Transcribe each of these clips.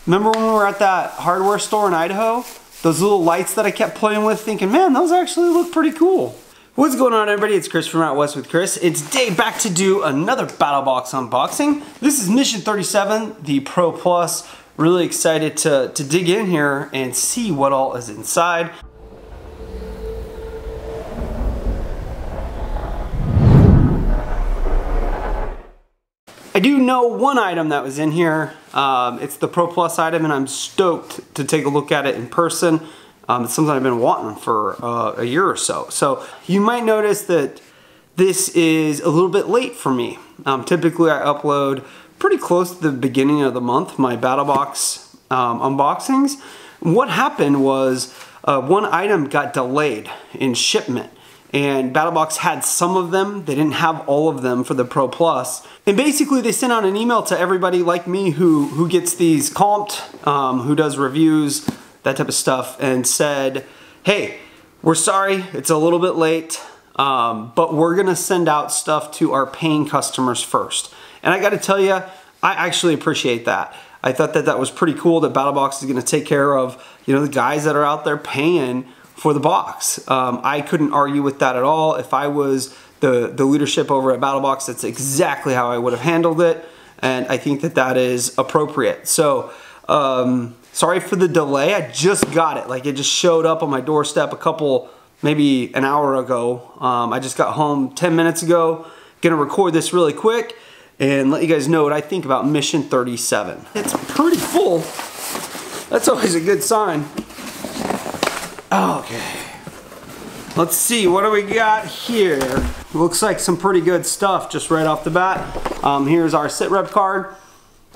Remember when we were at that hardware store in Idaho? Those little lights that I kept playing with thinking, man, those actually look pretty cool. What's going on, everybody? It's Chris from Out West with Chris. It's day back to do another BattlBox unboxing. This is Mission 37, the Pro Plus. Really excited to dig in here and see what all is inside. I do know one item that was in here. It's the Pro Plus item, and I'm stoked to take a look at it in person. It's something I've been wanting for a year or so. So you might notice that this is a little bit late for me. Typically I upload pretty close to the beginning of the month, my BattlBox unboxings. What happened was one item got delayed in shipment. And BattlBox had some of them. They didn't have all of them for the Pro Plus. And basically they sent out an email to everybody like me who gets these comped, who does reviews, that type of stuff, and said, hey, we're sorry, it's a little bit late, but we're gonna send out stuff to our paying customers first. And I gotta tell you, I actually appreciate that. I thought that that was pretty cool that BattlBox is gonna take care of, you know, the guys that are out there paying for the box. I couldn't argue with that at all. If I was the leadership over at BattlBox, that's exactly how I would have handled it, and I think that that is appropriate. So, sorry for the delay. I just got it. Like, it just showed up on my doorstep maybe an hour ago. I just got home 10 minutes ago. Gonna record this really quick and let you guys know what I think about Mission 37. It's pretty full. That's always a good sign. Okay, let's see, what do we got here? Looks like some pretty good stuff just right off the bat. Here's our sitrep card.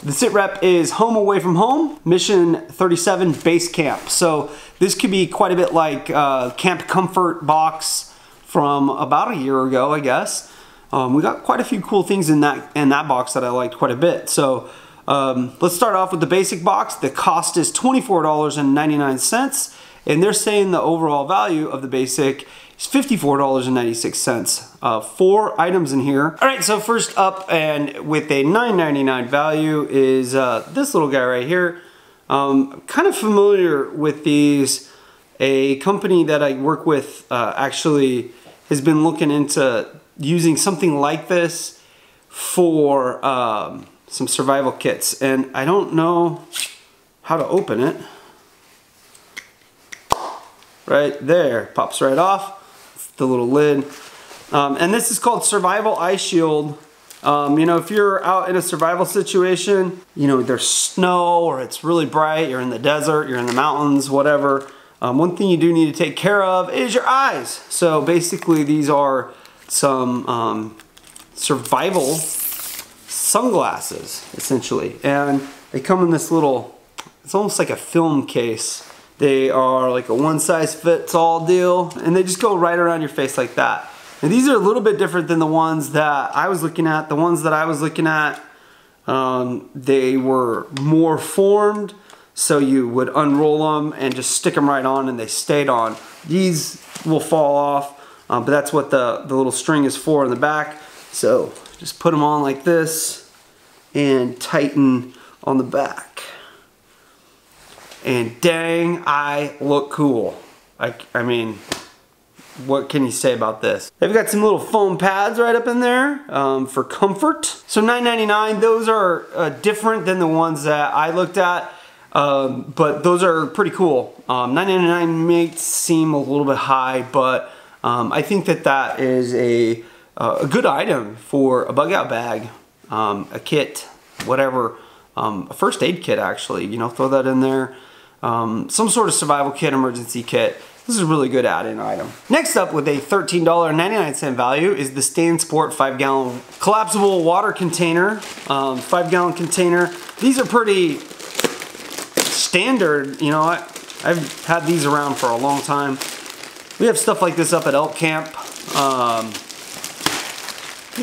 The sitrep is Home Away From Home, Mission 37 Base Camp. So this could be quite a bit like Camp Comfort box from about a year ago, I guess. We got quite a few cool things in that box that I liked quite a bit. So let's start off with the basic box. The cost is $24.99. And they're saying the overall value of the basic is $54.96. 4 items in here. All right, so first up, and with a $9.99 value, is this little guy right here. Kind of familiar with these. A company that I work with actually has been looking into using something like this for some survival kits. And I don't know how to open it. Right there, pops right off. It's the little lid. And this is called Survival Ice Shield. You know, if you're out in a survival situation, you know, there's snow or it's really bright, you're in the desert, you're in the mountains, whatever. One thing you do need to take care of is your eyes. So basically these are some survival sunglasses, essentially. And they come in this little, it's almost like a film case. They are like a one-size-fits-all deal, and they just go right around your face like that. And these are a little bit different than the ones that I was looking at. The ones that I was looking at, they were more formed, so you would unroll them and just stick them right on, and they stayed on. These will fall off, but that's what the little string is for in the back. So just put them on like this and tighten on the back. And dang, I look cool. I mean, what can you say about this? They've got some little foam pads right up in there for comfort. So $9.99, those are different than the ones that I looked at, but those are pretty cool. $9.99 may seem a little bit high, but I think that that is a good item for a bug out bag, a kit, whatever, a first aid kit actually, you know, throw that in there. Some sort of survival kit, emergency kit. This is a really good add-in item. Next up, with a $13.99 value, is the Stand Sport 5-gallon collapsible water container. 5-gallon container. These are pretty standard. You know, I've had these around for a long time. We have stuff like this up at elk camp.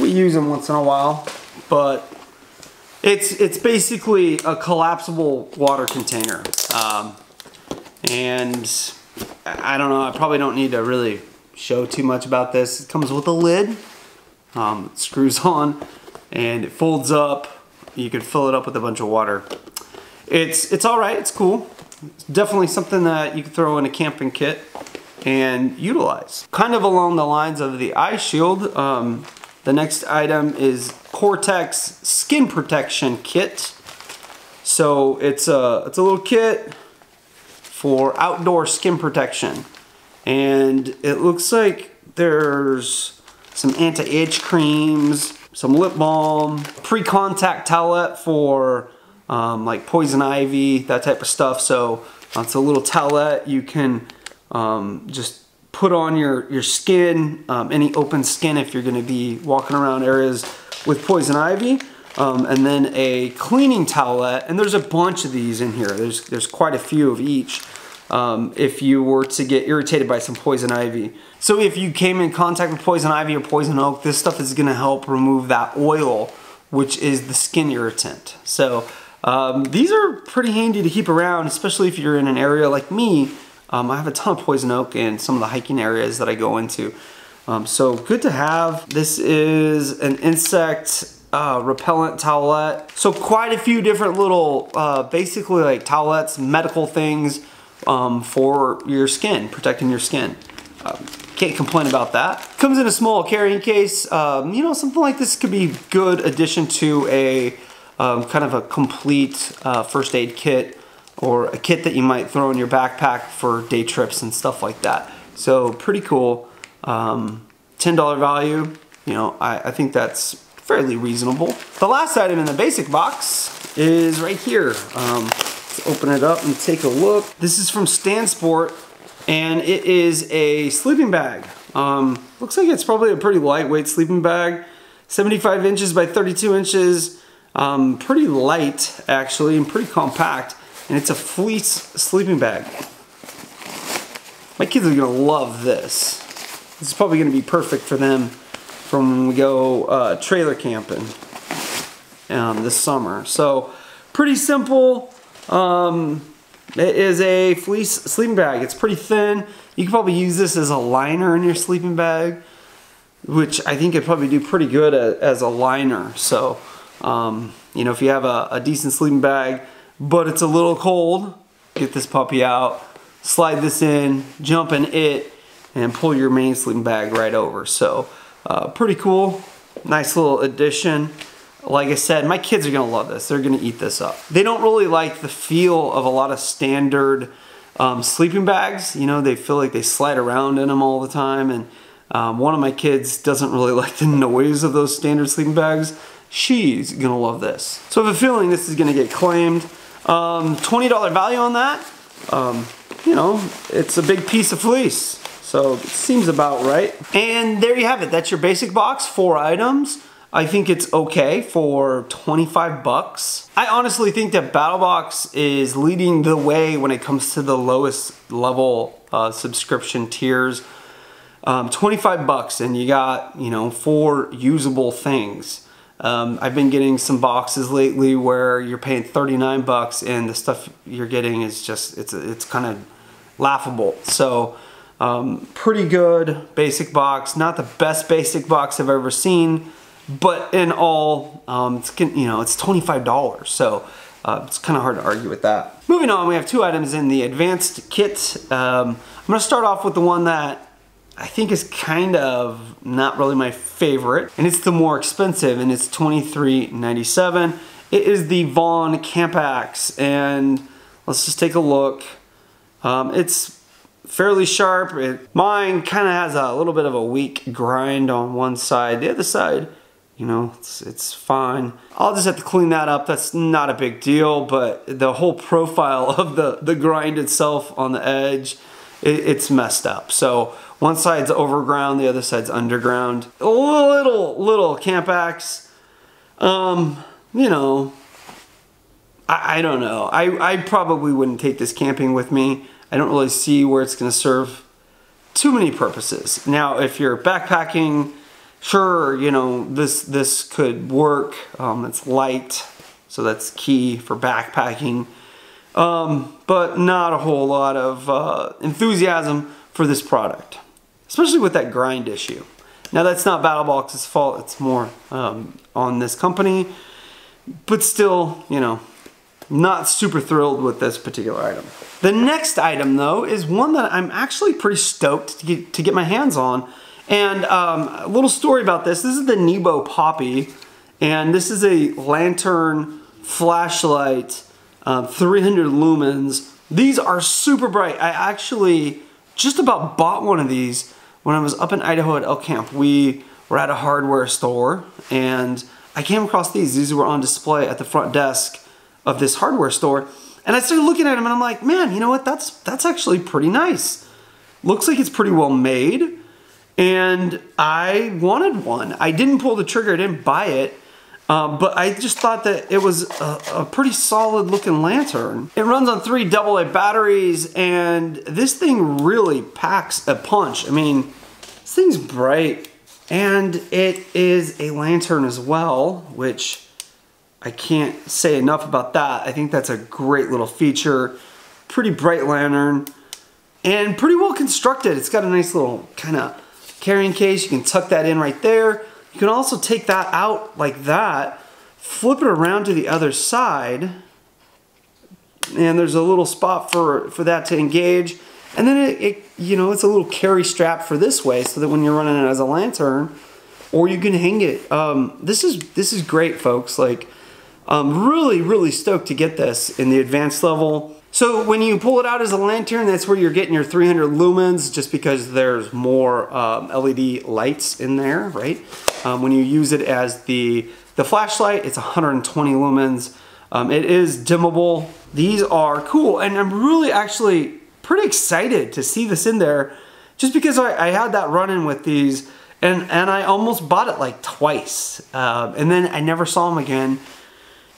We use them once in a while, but it's basically a collapsible water container. And I don't know, I probably don't need to really show too much about this. It comes with a lid, it screws on, and it folds up. You can fill it up with a bunch of water. It's all right, it's cool. It's definitely something that you can throw in a camping kit and utilize. Kind of along the lines of the eye shield, the next item is Cortex Skin Protection Kit. So it's a little kit for outdoor skin protection. And it looks like there's some anti-itch creams, some lip balm, pre-contact towelette for like poison ivy, that type of stuff. So it's a little towelette you can just put on your skin, any open skin if you're gonna be walking around areas with poison ivy. And then a cleaning towelette, and there's a bunch of these in here. There's quite a few of each. If you were to get irritated by some poison ivy. So if you came in contact with poison ivy or poison oak, this stuff is gonna help remove that oil, which is the skin irritant. So these are pretty handy to keep around, especially if you're in an area like me. I have a ton of poison oak in some of the hiking areas that I go into. So good to have. This is an insect repellent towelette. So quite a few different little, basically like towelettes, medical things for your skin, protecting your skin. Can't complain about that. Comes in a small carrying case. You know, something like this could be good addition to a kind of a complete first aid kit, or a kit that you might throw in your backpack for day trips and stuff like that. So pretty cool. $10 value. You know, I think that's fairly reasonable. The last item in the basic box is right here. Let's open it up and take a look. This is from Stansport, and it is a sleeping bag. Looks like it's probably a pretty lightweight sleeping bag. 75 inches by 32 inches. Pretty light, actually, and pretty compact. And it's a fleece sleeping bag. My kids are gonna love this. This is probably gonna be perfect for them from when we go trailer camping this summer. So pretty simple. It is a fleece sleeping bag. It's pretty thin. You can probably use this as a liner in your sleeping bag, which I think it'd probably do pretty good as a liner. So you know, if you have a decent sleeping bag, but it's a little cold, get this puppy out, slide this in, jump in it, and pull your main sleeping bag right over. So pretty cool, nice little addition. Like I said, my kids are gonna love this. They're gonna eat this up. They don't really like the feel of a lot of standard sleeping bags. You know, they feel like they slide around in them all the time. And one of my kids doesn't really like the noise of those standard sleeping bags. She's gonna love this. So I have a feeling this is gonna get claimed. $20 value on that. You know, it's a big piece of fleece. So it seems about right. And there you have it. That's your basic box, 4 items. I think it's okay for 25 bucks. I honestly think that BattlBox is leading the way when it comes to the lowest level subscription tiers. 25 bucks and you got, you know, 4 usable things. I've been getting some boxes lately where you're paying 39 bucks and the stuff you're getting is just, it's kind of laughable. So pretty good basic box. Not the best basic box I've ever seen, but in all, it's, you know, it's $25. So it's kind of hard to argue with that. Moving on, we have 2 items in the advanced kit. I'm going to start off with the one that I think is kind of not really my favorite, and it's the more expensive, and it's $23.97. It is the Vaughn Camp Axe, and let's just take a look. It's fairly sharp. Mine kind of has a little bit of a weak grind on one side. The other side, you know, it's fine. I'll just have to clean that up. That's not a big deal, but the whole profile of the grind itself on the edge, it's messed up. So one side's overground, the other side's underground. A little camp axe. You know, I don't know. I probably wouldn't take this camping with me. I don't really see where it's gonna serve too many purposes. Now, if you're backpacking, sure, you know, this could work. It's light, so that's key for backpacking. But not a whole lot of enthusiasm for this product, especially with that grind issue. Now that's not BattlBox's fault, it's more on this company, but still, you know, not super thrilled with this particular item. The next item though is one that I'm actually pretty stoked to get my hands on. And a little story about this. This is the Nebo Poppy, and this is a lantern flashlight, 300 lumens. These are super bright. I actually just about bought one of these when I was up in Idaho at Elk Camp. We were at a hardware store and I came across these. These were on display at the front desk of this hardware store. And I started looking at them and I'm like, man, you know what? That's actually pretty nice. Looks like it's pretty well made. And I wanted one. I didn't pull the trigger, I didn't buy it. But I just thought that it was a pretty solid looking lantern. It runs on 3 AA batteries and this thing really packs a punch. I mean, this thing's bright and it is a lantern as well, which I can't say enough about that. I think that's a great little feature. Pretty bright lantern and pretty well constructed. It's got a nice little kind of carrying case. You can tuck that in right there. You can also take that out like that, flip it around to the other side, and there's a little spot for that to engage. And then you know, it's a little carry strap for this way, so that when you're running it as a lantern, or you can hang it. This is great, folks. Like, I'm really stoked to get this in the advanced level. So when you pull it out as a lantern, that's where you're getting your 300 lumens, just because there's more LED lights in there, right? When you use it as the flashlight, it's 120 lumens. It is dimmable. These are cool, and I'm really actually pretty excited to see this in there, just because I had that run-in with these, and I almost bought it like twice, and then I never saw them again.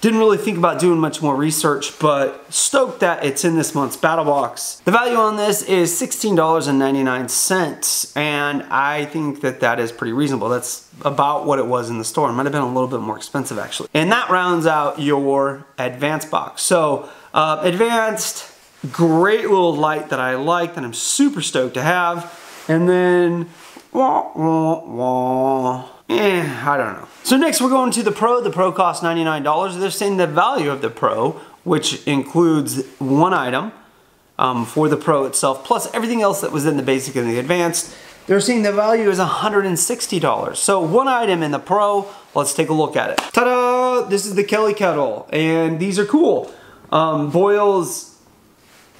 Didn't really think about doing much more research, but stoked that it's in this month's BattlBox. The value on this is $16.99, and I think that that is pretty reasonable. That's about what it was in the store. It might have been a little bit more expensive, actually. And that rounds out your advanced box. So, advanced, great little light that I like, that I'm super stoked to have. And then, I don't know. So next we're going to the Pro. The Pro costs $99. They're saying the value of the Pro, which includes one item for the Pro itself, plus everything else that was in the basic and the advanced, they're saying the value is $160. So one item in the Pro, let's take a look at it. Ta-da! This is the Kelly kettle, and these are cool. Boils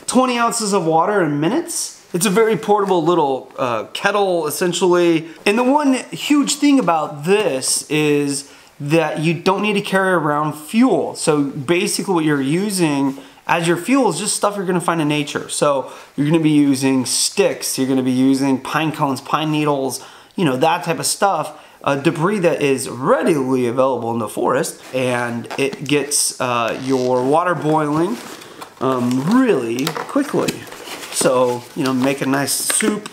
20 ounces of water in minutes. It's a very portable little kettle, essentially. And the one huge thing about this is that you don't need to carry around fuel. So basically what you're using as your fuel is just stuff you're gonna find in nature. So you're gonna be using sticks, you're gonna be using pine cones, pine needles, you know, that type of stuff. Debris that is readily available in the forest, and it gets your water boiling really quickly. So, you know, make a nice soup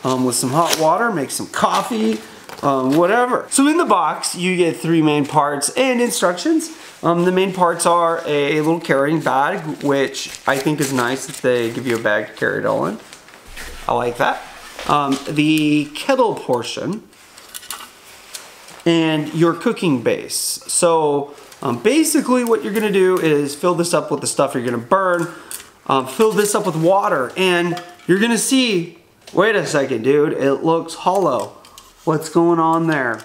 with some hot water, make some coffee, whatever. So in the box, you get 3 main parts and instructions. The main parts are a little carrying bag, which I think is nice that they give you a bag to carry it all in. I like that. The kettle portion and your cooking base. So basically what you're gonna do is fill this up with the stuff you're gonna burn. Fill this up with water, and you're gonna see, wait a second, dude, it looks hollow. What's going on there?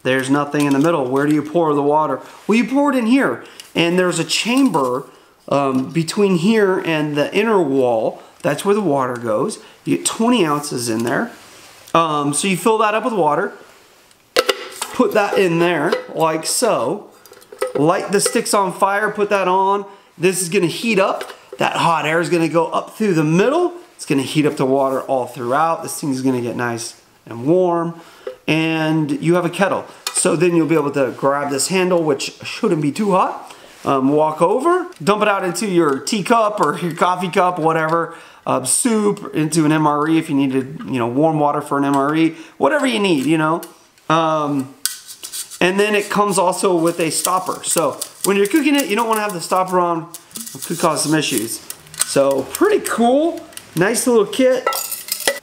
There's nothing in the middle. Where do you pour the water? Well, you pour it in here, and there's a chamber between here and the inner wall. That's where the water goes. You get 20 ounces in there. So you fill that up with water, put that in there like so, light the sticks on fire, put that on. This is gonna heat up. That hot air is gonna go up through the middle. It's gonna heat up the water all throughout. This thing is gonna get nice and warm. And you have a kettle. So then you'll be able to grab this handle, which shouldn't be too hot. Walk over, dump it out into your teacup or your coffee cup, whatever. Soup, into an MRE if you needed, you know, warm water for an MRE. Whatever you need, you know. And then it comes also with a stopper. So when you're cooking it, you don't want to have the stopper on. It could cause some issues. So pretty cool. Nice little kit.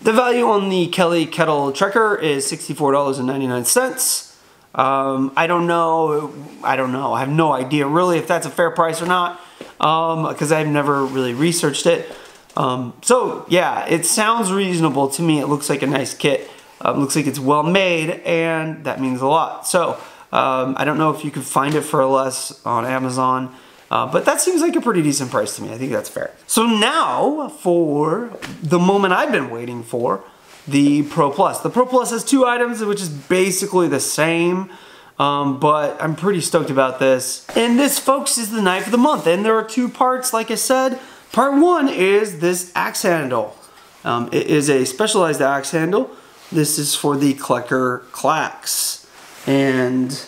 The value on the Kelly Kettle Trekker is $64.99. I don't know. I have no idea really if that's a fair price or not, because I've never really researched it. So yeah, it sounds reasonable to me. It looks like a nice kit. Looks like it's well made, and that means a lot. So I don't know if you can find it for less on Amazon, but that seems like a pretty decent price to me. I think that's fair. So now for the moment I've been waiting for, the Pro Plus. The Pro Plus has 2 items, which is basically the same, but I'm pretty stoked about this. And this, folks, is the knife of the month. And there are 2 parts, like I said. Part 1 is this axe handle. It is a specialized axe handle. This is for the Klecker Klax. And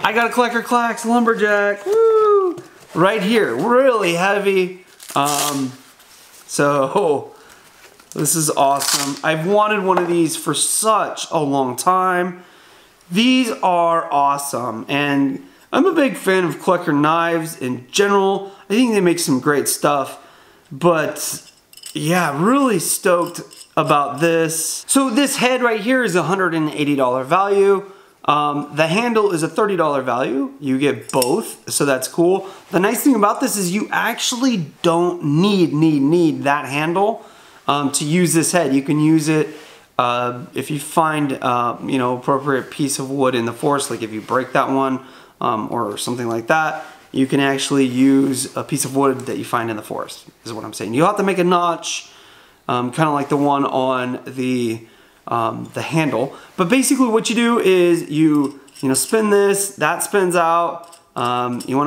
I got a Klecker Klax Lumberjack. Woo! Right here. Really heavy. So this is awesome. I've wanted one of these for such a long time. These are awesome, and I'm a big fan of Klecker knives in general. I think they make some great stuff, but yeah, really stoked about this. So this head right here is a $180 value. The handle is a $30 value. You get both, so that's cool. The nice thing about this is you actually don't need that handle to use this head. You can use it if you find you know, appropriate piece of wood in the forest, like if you break that one or something like that, you can actually use a piece of wood that you find in the forest, is what I'm saying. You'll have to make a notch, kind of like the one on the handle. But basically what you do is you know, spin this, that spins out. You're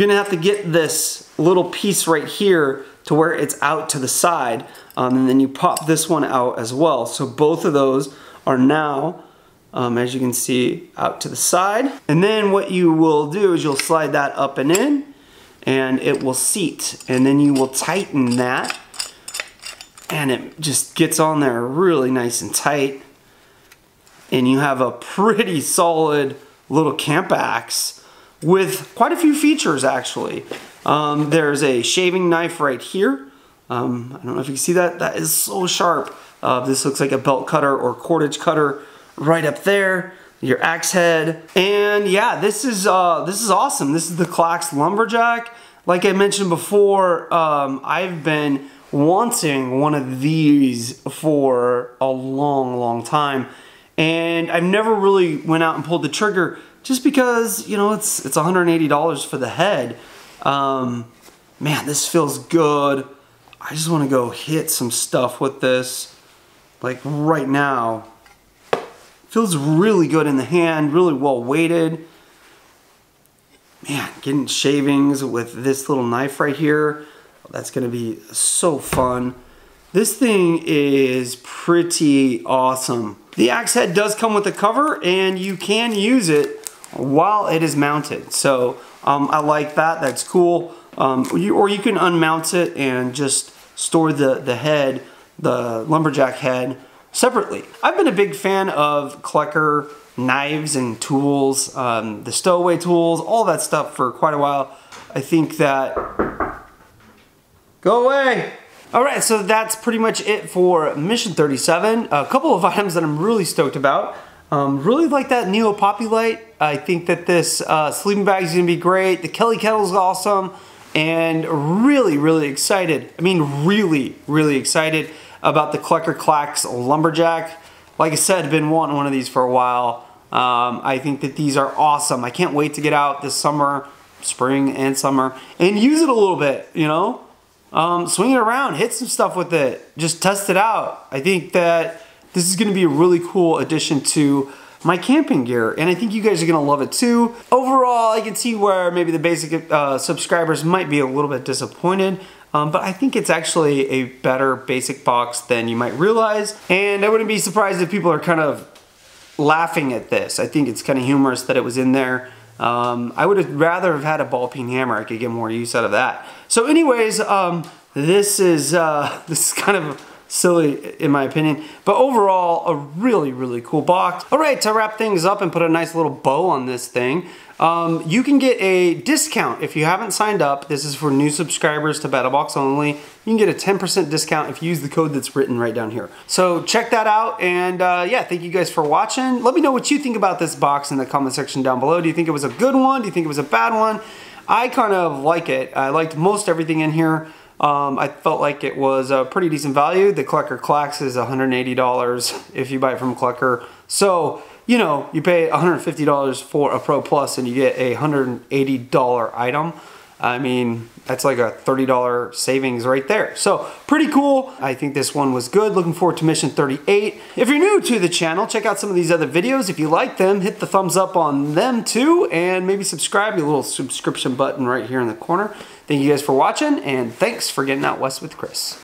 gonna have to get this little piece right here to where it's out to the side, and then you pop this one out as well. So both of those are now, as you can see, out to the side. And then what you will do is you'll slide that up and in, and it will seat. And then you will tighten that, and it just gets on there really nice and tight. And you have a pretty solid little camp axe with quite a few features, actually. There's a shaving knife right here. I don't know if you can see that. That is so sharp. This looks like a belt cutter or cordage cutter right up there. Your axe head. And yeah, this is awesome. This is the Klax Lumberjack. Like I mentioned before, I've been wanting one of these for a long time. And I've never really went out and pulled the trigger, just because, you know, it's $180 for the head. Man, this feels good. I just want to go hit some stuff with this, like right now. Feels really good in the hand, really well weighted. Man, getting shavings with this little knife right here, that's gonna be so fun. This thing is pretty awesome. The axe head does come with a cover, and you can use it while it is mounted. So I like that, that's cool. Or you can unmount it and just store the head, the lumberjack head, separately. I've been a big fan of Klecker knives and tools, the stowaway tools, all that stuff for quite a while. I think that... Go away! Alright, so that's pretty much it for Mission 37. A couple of items that I'm really stoked about. Really like that Nebo Poppy Light. I think that this sleeping bag is going to be great. The Kelly Kettle is awesome. And really excited. I mean, really excited about the Klecker Klax Lumberjack. Like I said, I've been wanting one of these for a while. I think that these are awesome. I can't wait to get out this summer, spring and summer, and use it a little bit, you know? Swing it around, hit some stuff with it, just test it out. I think that this is gonna be a really cool addition to my camping gear, and I think you guys are gonna love it too. Overall, I can see where maybe the basic subscribers might be a little bit disappointed, but I think it's actually a better basic box than you might realize, and I wouldn't be surprised if people are kind of laughing at this. I think it's kind of humorous that it was in there. I would have rather have had a ball peen hammer. I could get more use out of that. So anyways, this is kind of silly in my opinion, but overall a really cool box. All right, to wrap things up and put a nice little bow on this thing, You can get a discount if you haven't signed up. This is for new subscribers to BattlBox only. You can get a 10% discount if you use the code that's written right down here. So check that out, and yeah, thank you guys for watching. Let me know what you think about this box in the comment section down below. Do you think it was a good one? Do you think it was a bad one? I kind of like it. I liked most everything in here. I felt like it was a pretty decent value. The Klecker Klax is $180 if you buy it from Klecker. So, you know, you pay $150 for a Pro Plus and you get a $180 item. I mean, that's like a $30 savings right there. So pretty cool. I think this one was good. Looking forward to mission 38. If you're new to the channel, check out some of these other videos. If you like them, hit the thumbs up on them too, and maybe subscribe. The little subscription button right here in the corner. Thank you guys for watching, and thanks for getting out west with Chris.